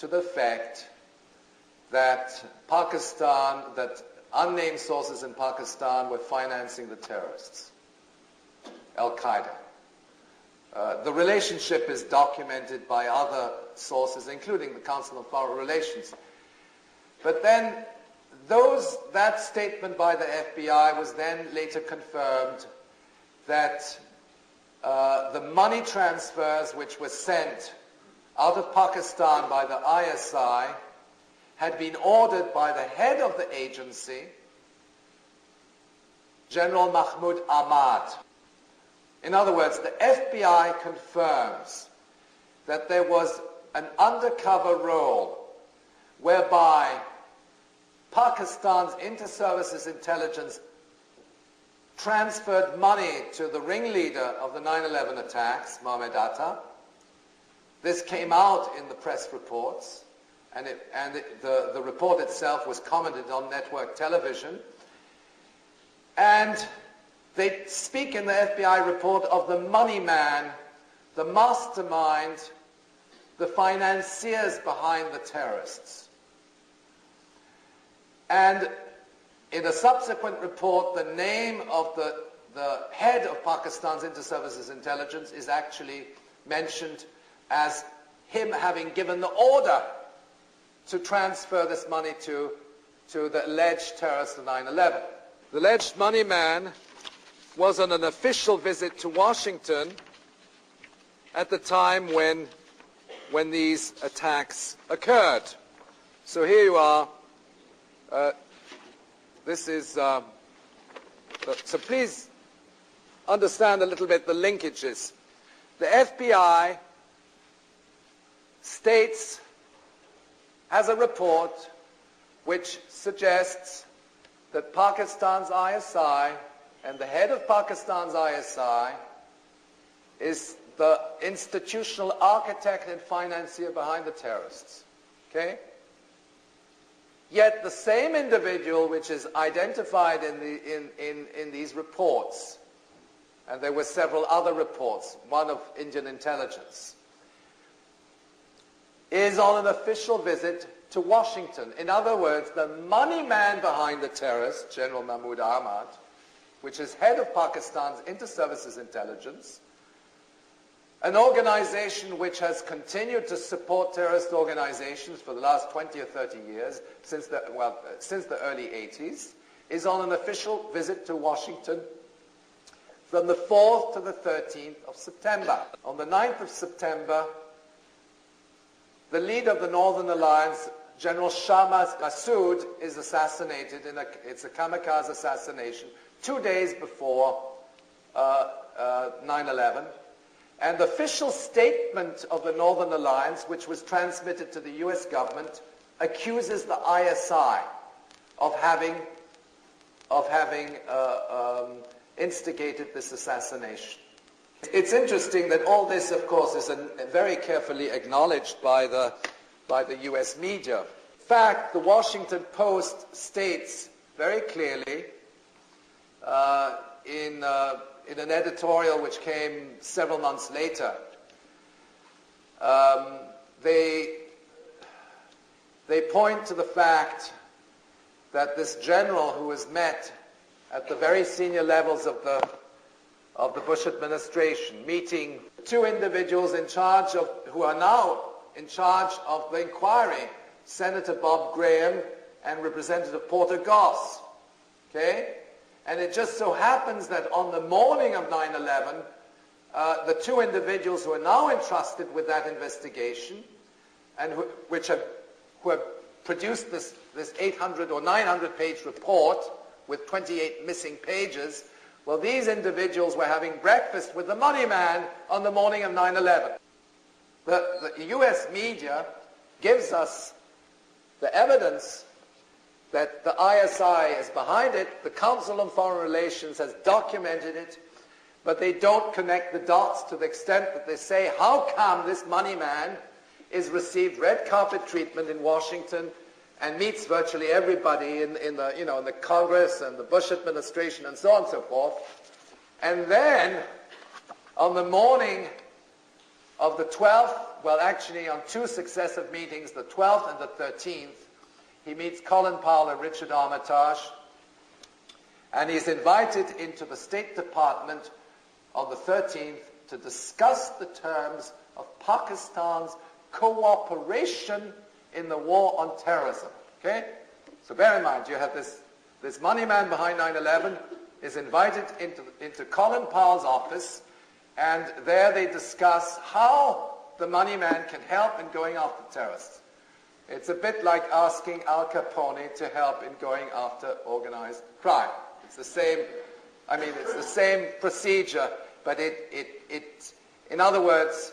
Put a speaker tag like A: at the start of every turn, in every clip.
A: to the effect that Pakistan, that unnamed sources in Pakistan were financing the terrorists, Al-Qaeda. The relationship is documented by other sources, including the Council on Foreign Relations. But then that statement by the FBI was then later confirmed that the money transfers which were sent out of Pakistan by the ISI had been ordered by the head of the agency, General Mahmoud Ahmad. In other words, the FBI confirms that there was an undercover role whereby Pakistan's inter-services intelligence transferred money to the ringleader of the 9/11 attacks, Mohammed Atta. This came out in the press reports, and the report itself was commented on network television. And they speak in the FBI report of the money man, the mastermind, the financiers behind the terrorists. And in a subsequent report, the name of the head of Pakistan's inter-services intelligence is actually mentioned as him having given the order to transfer this money to the alleged terrorists of 9/11. The alleged money man was on an official visit to Washington at the time when these attacks occurred. So here you are. This is, so please understand a little bit the linkages. The FBI has a report which suggests that Pakistan's ISI and the head of Pakistan's ISI is the institutional architect and financier behind the terrorists. Okay? Yet the same individual which is identified in these reports, and there were several other reports, one of Indian intelligence, is on an official visit to Washington. In other words, the money man behind the terrorists, General Mahmoud Ahmad, which is head of Pakistan's inter-services intelligence, an organization which has continued to support terrorist organizations for the last 20 or 30 years, since the early 80s, is on an official visit to Washington from the 4th to the 13th of September. On the 9th of September, the leader of the Northern Alliance, General Shah Massoud, is assassinated. It's a kamikaze assassination 2 days before 9/11. And the official statement of the Northern Alliance, which was transmitted to the US government, accuses the ISI of having instigated this assassination. It's interesting that all this, of course, is very carefully acknowledged by the US media. In fact, the Washington Post states very clearly in an editorial which came several months later, they point to the fact that this general who was met at the very senior levels of the Bush administration, meeting two individuals who are now in charge of the inquiry, Senator Bob Graham and Representative Porter Goss. Okay? And it just so happens that on the morning of 9/11, the two individuals who are now entrusted with that investigation and who have produced this 800 or 900-page report with 28 missing pages, well, these individuals were having breakfast with the money man on the morning of 9/11. The US media gives us the evidence that the ISI is behind it. The Council on Foreign Relations has documented it, but they don't connect the dots to the extent that they say, how come this money man is received red carpet treatment in Washington and meets virtually everybody in the Congress and the Bush administration and so on and so forth, and then on the morning of the 12th, well, actually on two successive meetings, the 12th and the 13th, he meets Colin Powell and Richard Armitage, and he's invited into the State Department on the 13th to discuss the terms of Pakistan's cooperation in the war on terrorism. Okay? So bear in mind, you have this money man behind 9/11 is invited into Colin Powell's office, and there they discuss how the money man can help in going after terrorists. It's a bit like asking Al Capone to help in going after organized crime. It's the same, it's the same procedure, but in other words,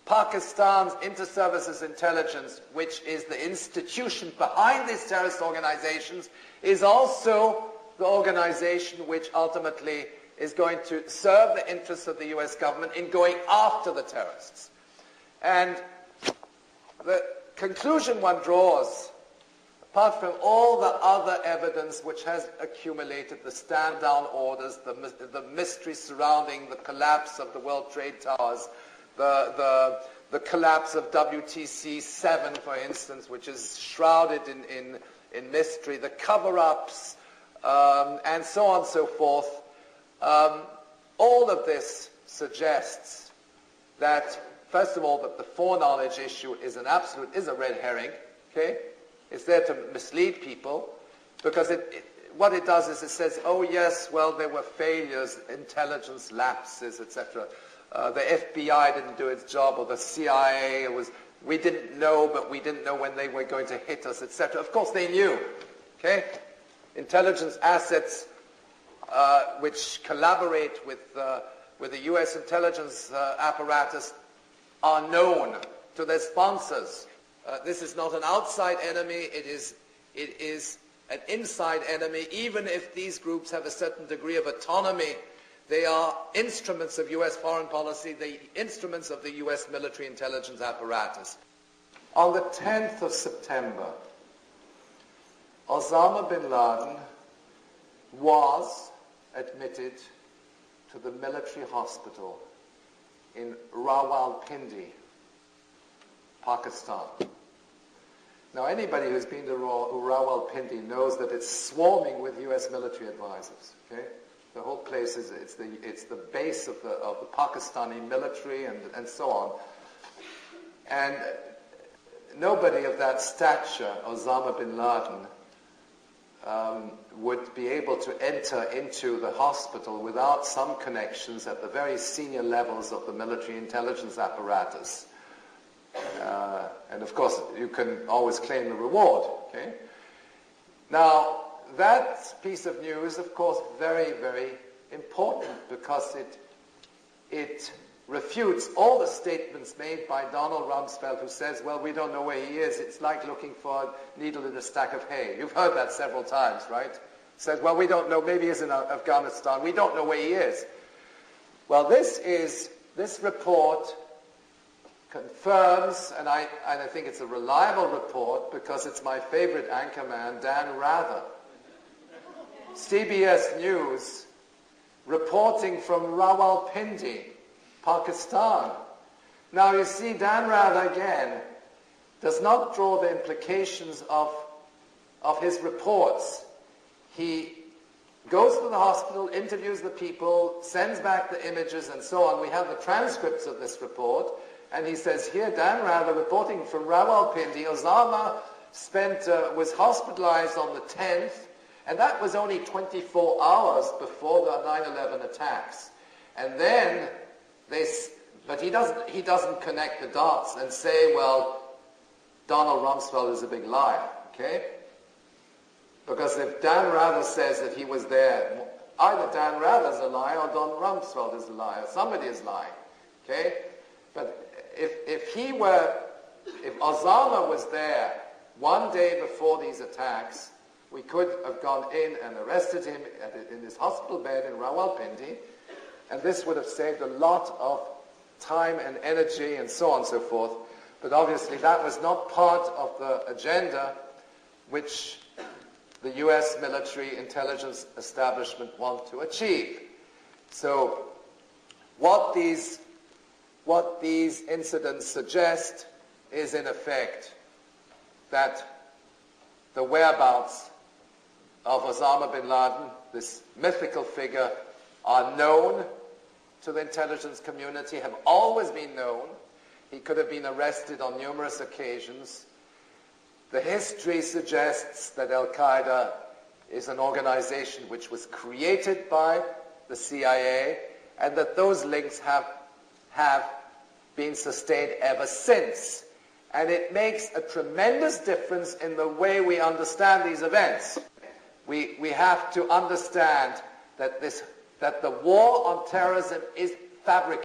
A: Pakistan's inter-services intelligence, which is the institution behind these terrorist organizations, is also the organization which ultimately is going to serve the interests of the US government in going after the terrorists. And the conclusion one draws, apart from all the other evidence which has accumulated, the stand-down orders, the mystery surrounding the collapse of the World Trade Towers, the collapse of WTC 7, for instance, which is shrouded in mystery, the cover-ups, and so on and so forth. All of this suggests that, first of all, that the foreknowledge issue is a red herring. Okay, it's there to mislead people, because what it does is it says, oh yes, well, there were failures, intelligence lapses, etc. The FBI didn't do its job, or the CIA we didn't know, but we didn't know when they were going to hit us, etc. Of course, they knew. Okay, intelligence assets which collaborate with the U.S. intelligence apparatus are known to their sponsors. This is not an outside enemy, it is an inside enemy. Even if these groups have a certain degree of autonomy, they are instruments of U.S. foreign policy, the instruments of the U.S. military intelligence apparatus. On the 10th of September, Osama bin Laden was admitted to the military hospital in Rawalpindi, Pakistan. Now, anybody who's been to Rawalpindi knows that it's swarming with U.S. military advisors. Okay, the whole place it's the base of the Pakistani military and so on. And nobody of that stature, Osama bin Laden, would be able to enter into the hospital without some connections at the very senior levels of the military intelligence apparatus. And of course, you can always claim the reward. Okay? Now, that piece of news, of course, very, very important, because it refutes all the statements made by Donald Rumsfeld, who says, well, we don't know where he is. It's like looking for a needle in a stack of hay. You've heard that several times, right? Says, well, we don't know. Maybe he's in Afghanistan. We don't know where he is. Well, this report confirms, and I think it's a reliable report, because it's my favorite anchorman, Dan Rather. CBS News, reporting from Rawalpindi, Pakistan. Now, you see, Dan Rather, again, does not draw the implications of his reports. He goes to the hospital, interviews the people, sends back the images, and so on. We have the transcripts of this report, and he says here, Dan Rather, reporting from Rawalpindi, Osama was hospitalized on the 10th, and that was only 24 hours before the 9/11 attacks. And then but he doesn't connect the dots and say, well, Donald Rumsfeld is a big liar, okay? Because if Dan Rather says that he was there, either Dan Rather's a liar or Don Rumsfeld is a liar. Somebody is lying, okay? But if Osama was there one day before these attacks, we could have gone in and arrested him in his hospital bed in Rawalpindi, and this would have saved a lot of time and energy and so on and so forth. But obviously that was not part of the agenda which the US military intelligence establishment want to achieve. So what these what these incidents suggest is, in effect, that the whereabouts of Osama bin Laden, this mythical figure, are known to the intelligence community, have always been known. He could have been arrested on numerous occasions. The history suggests that Al-Qaeda is an organization which was created by the CIA, and that those links have been sustained ever since. And it makes a tremendous difference in the way we understand these events. We have to understand that the war on terrorism is fabricated.